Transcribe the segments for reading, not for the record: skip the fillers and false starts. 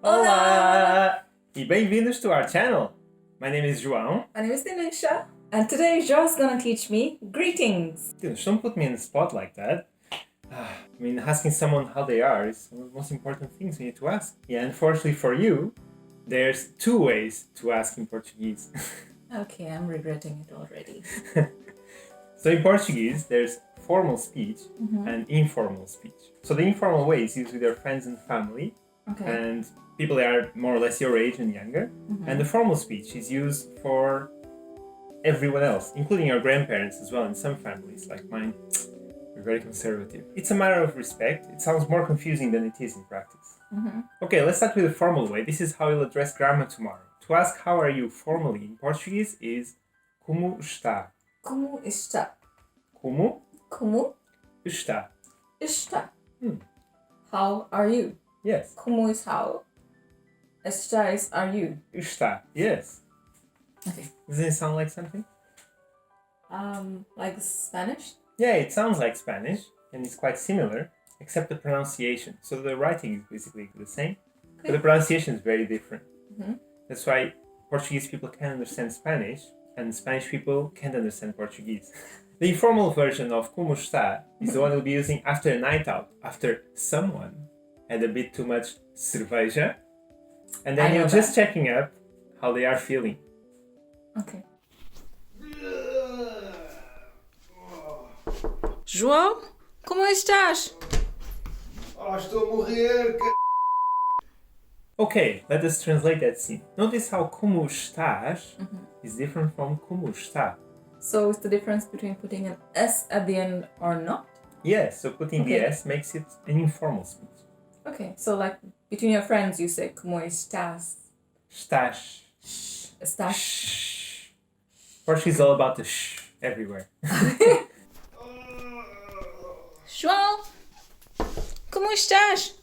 Olá! E bem-vindos to our channel. My name is João. My name is Dinusha, and today Jo's gonna teach me greetings. Dinusha, don't put me in the spot like that. Asking someone how they are is one of the most important things we need to ask. Yeah, unfortunately for you, there's two ways to ask in Portuguese. Okay, I'm regretting it already. So in Portuguese, there's formal speech and informal speech. So the informal way is used with your friends and family, and people that are more or less your age and younger. And the formal speech is used for everyone else, including your grandparents as well in some families, like mine. We're very conservative. It's a matter of respect. It sounds more confusing than it is in practice. Okay, let's start with the formal way. This is how you'll address grandma tomorrow. To ask how are you formally in Portuguese is como está. Como está? Como Como está. está? How are you? Yes. Como is how. Está is are you. Está. Yes. Okay. Doesn't it sound like something? Like Spanish? Yeah, it sounds like Spanish, and it's quite similar, except the pronunciation. So the writing is basically the same, but the pronunciation is very different. That's why Portuguese people can understand Spanish, and Spanish people can't understand Portuguese. The informal version of como está is the one we'll be using after a night out, after someone had a bit too much cerveja, and then you're just checking up how they are feeling. Okay. João, como estás? Estou a morrer, Okay, let us translate that scene. Notice how como estás is different from como está. So it's the difference between putting an S at the end or not? Yes, so putting the S makes it an informal speech. Okay, so like between your friends you say como estás? Estás. Estás? Shh. Portuguese is all about the shh everywhere. João, como estás?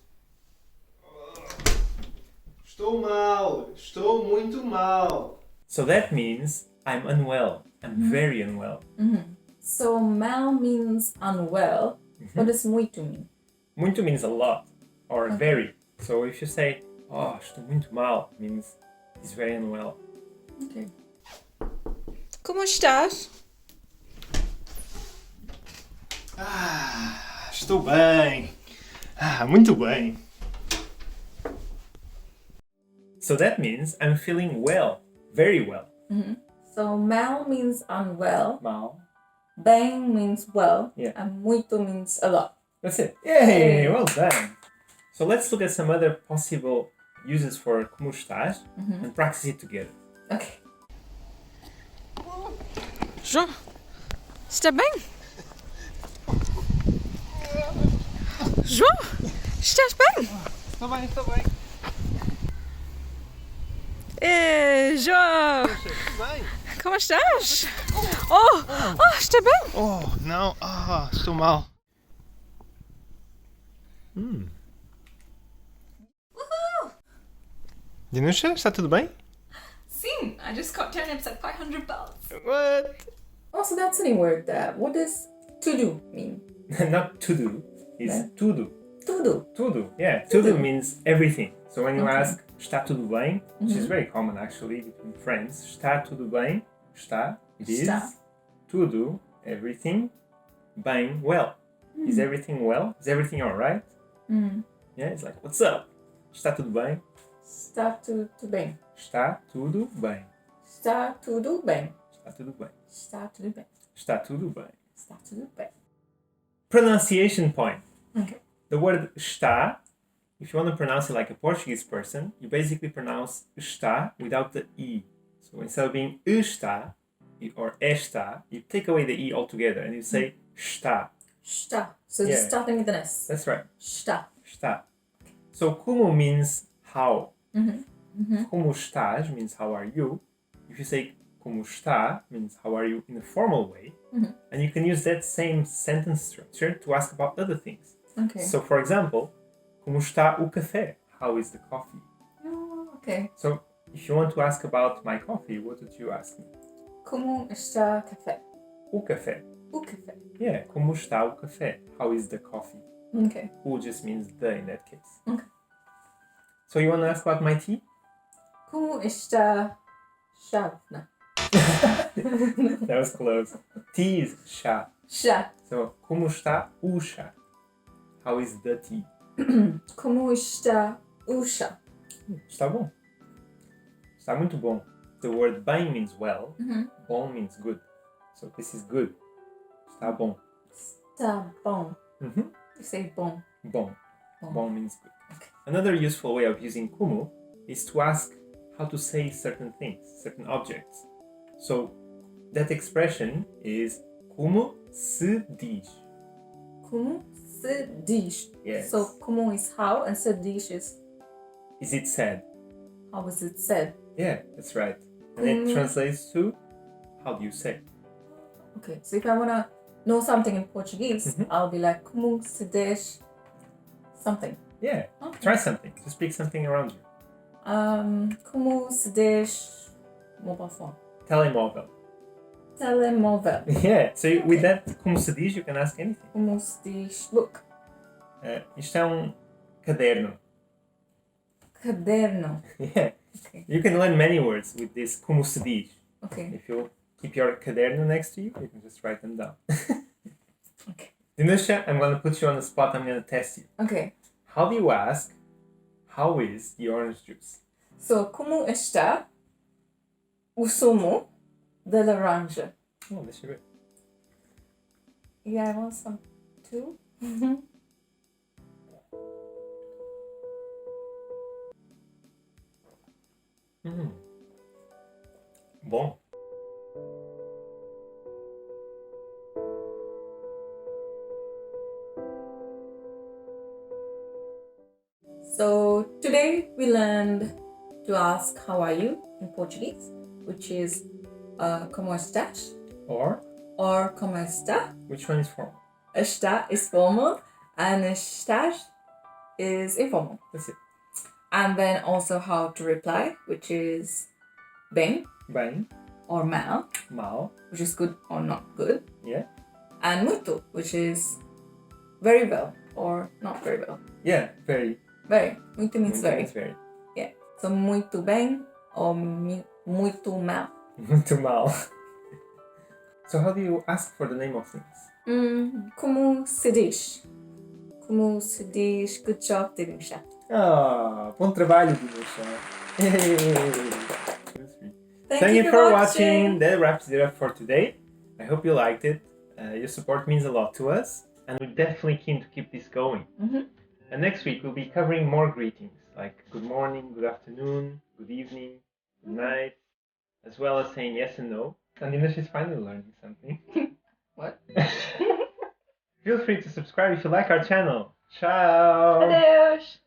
Estou mal, estou muito mal. So that means I'm unwell. I'm very unwell. So mal means unwell. What does muito mean? Muito means a lot or very. So if you say, estou muito mal, means he's very unwell. Okay. Como estás? Estou bem. Muito bem. So that means I'm feeling well, very well. So mal means unwell. Mal. Bem means well. Yeah. And muito means a lot. That's it. Yay, well done. So let's look at some other possible uses for como estás and practice it together. Okay. João, está bem? João, estás bem? Estou bem. João, Bem. como estás? Está bem? Não. Estou mal. Dinusha, está tudo bem? Sim, I just got turnips at 500 bells. What? Oh, so that's a new word there. What does to do mean? Not to do, it's tudo. Tudo. Tudo, yeah. Tudo means everything. So when you ask, está tudo bem, which is very common actually between friends, está tudo bem, está, it is, Está. tudo, everything, bem, well. Is everything well? Is everything alright? Yeah, it's like, what's up? Está tudo bem? Está tudo bem. Está tudo bem. Está tudo bem. Está tudo bem. Está tudo bem. Está tudo bem. Está tudo bem. Pronunciation point. Okay. The word está, if you want to pronounce it like a Portuguese person, you basically pronounce está without the E. So instead of being está or está, you take away the E altogether and you say está. Está. So just starting with an S. That's right. Está. Está. So como means how. Como estás means how are you. If you say como está means how are you in a formal way. And you can use that same sentence structure to ask about other things. Okay. So for example, como está o café? How is the coffee? Oh, okay. So if you want to ask about my coffee, what would you ask me? Como está café? O café. O café. Yeah, como está o café? How is the coffee? Okay. O just means the in that case. Okay. So you want to ask about my tea? Como está chávena? That was close. Tea is chá. Chá. So, como está o chá? How is the tea? Como está o chá? Está bom. Está muito bom. The word bem means well. Uhum. Bom means good. So this is good. Está bom. Está bom. Mhm. You say bom. Bom. Bom. Bom means good. Okay. Another useful way of using como is to ask how to say certain things, certain objects. So that expression is como se diz. Como se diz. Yes. So como is how and se diz is Is it said? how is it said? Yeah, that's right. And it translates to how do you say? Okay, so if I want to know something in Portuguese, I'll be like, como se diz something. Yeah. Okay. Try something. To speak something around you. Como se diz mobile phone? Telemóvel. Telemóvel. Yeah. So with that como se diz, you can ask anything. Como se diz book? Isto é caderno. Caderno. Yeah. Okay. You can learn many words with this como se diz. Okay. If you keep your caderno next to you, you can just write them down. Okay. Dinusha, I'm going to put you on the spot. I'm going to test you. Okay. How do you ask, how is the orange juice? So, como está o sumo de laranja? Oh, deixa eu ver. Yeah, I want some too. Bom. So, today we learned to ask how are you in Portuguese, which is como estás Or, or como está. which one is formal? Está is formal and estás is informal. That's it. And then also how to reply, which is bem Bem, or mal, mal, which is good or not good. yeah. And muito, which is very well or not very well. Yeah, very. Very. Muito means very. Means very. Yeah. So muito bem or muito mal. Muito mal. So how do you ask for the name of things? Como se diz? Como se diz good job, Dinusha? Ah, bom trabalho, Dinusha. Thank you for watching. That wraps it up for today. I hope you liked it. Your support means a lot to us, and we're definitely keen to keep this going. And next week we'll be covering more greetings like good morning, good afternoon, good evening, good night, as well as saying yes and no. And Dinusha is finally learning something. What? Feel free to subscribe if you like our channel. Ciao! Adeus!